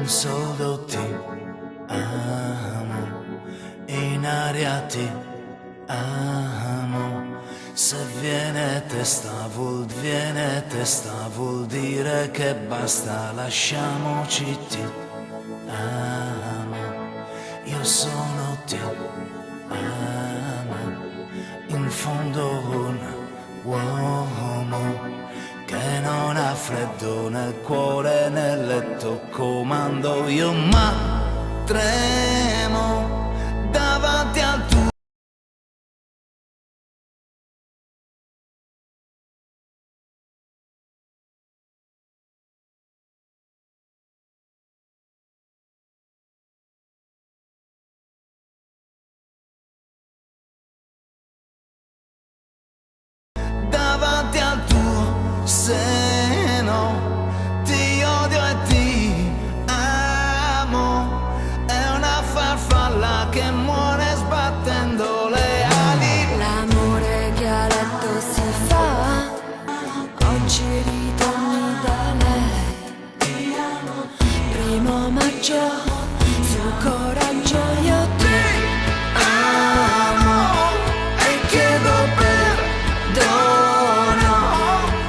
solo ti amo, in aria ti amo. Se viene testa vuol dire che basta, lasciamoci, ti amo, io sono ti amo, in fondo un uomo che non ha freddo nel cuore, nel letto comando io, ma tremo davanti al tuo. Davanti al tuo seno ti odio e ti amo, è una farfalla che muore sbattendo le ali. L'amore che a letto si fa, oggi ritorni da lei. Primo maggio, sul coraggio io ti amo e chiedo perdono.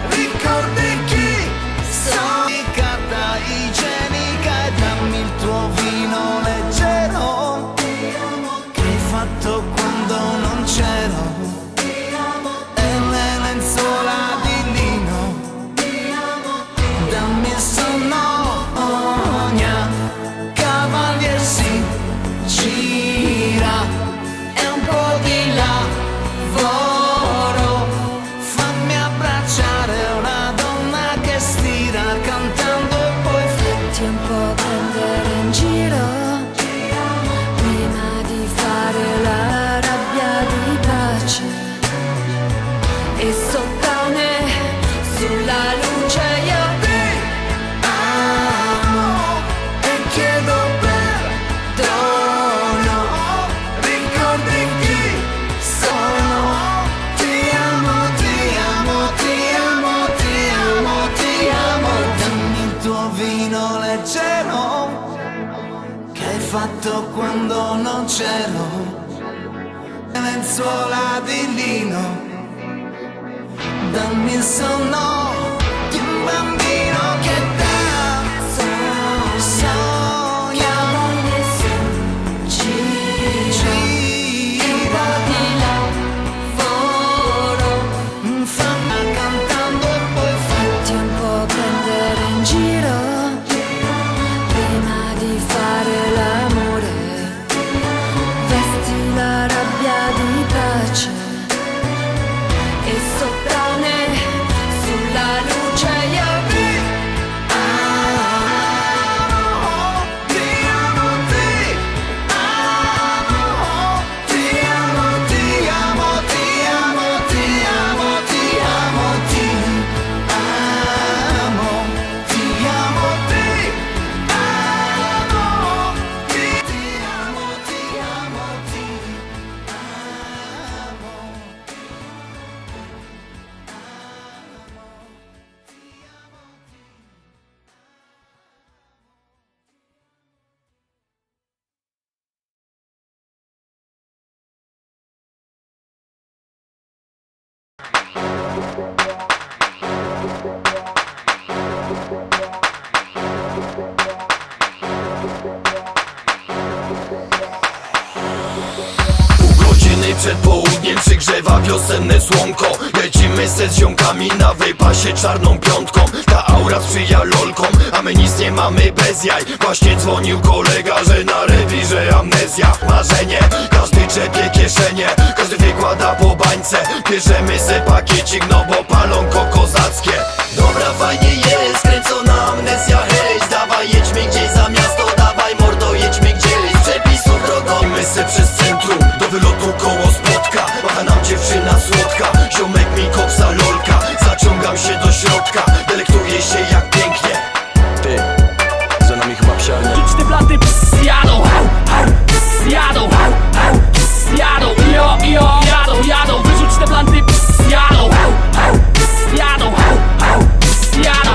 Ricordi chi sono? Di carta igienica e dammi il tuo vino leggero che hai fatto quando non c'ero, e le lenzuola di lino. Dammi il sonogna, cavalier si gira, è un po' di lavoro. Fammi abbracciare una donna che stira cantando e poi Fatti un po' prendere in giro prima di fare la rabbia di pace. E sottane sulla luce io ti amo e chiedo perdono. ricordi chi sono. Ti amo, ti amo, ti amo, ti amo, ti amo. Dammi il tuo vino leggero che hai fatto quando non c'ero, e lenzuola di lino. Dammi il sonno di un bambino che dà sogna, gira di lavoro. fammi cantando e poi Fatti un po' prendere in giro prima di fare l'amore. Vesti la rabbia di pace e sottane sulla luce io ti amo, ti amo, ti amo, ti amo, ti amo, ti amo, ti amo, ti amo, ti amo, ti amo, ti amo, ti amo, ti amo, ti Pół godziny przed południem przygrzewa wiosenne słonko. Lecimy ze ziomkami na wypasie czarną piątką. Ta aura sprzyja lolkom, a my nic nie mamy bez jaj. Właśnie dzwonił kolega, że na rewirze amnezja. Marzenie, każdy czepie kieszenie, każdy wykłada po bańce. Bierzemy se pakiecik, no bo palonko kozackie. Dobra, fajnie jest, kręcona amnezja, hej. Dawaj, jedźmy gdzieś za miasto, dawaj mordo, jedźmy gdzieś. Z przepisów drogą, my se przez centrum do wylotu koło spotka. Macha nam dziewczyna słodka, ziomek mi koksa lolka. Zaciągam się do środka, delektuję się jak pięknie. Ty, za nami chyba psiarnia. Liczne blady ps jadą, ps jadą, ps jadą, jadą, wyrzuć te blandy ps jadą, ps jadą, ps jadą.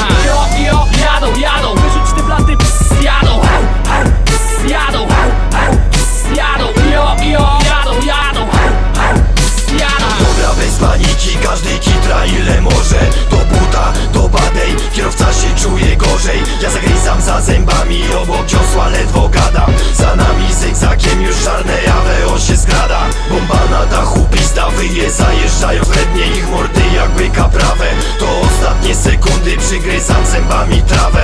kiedy przygryzam zębami trawę.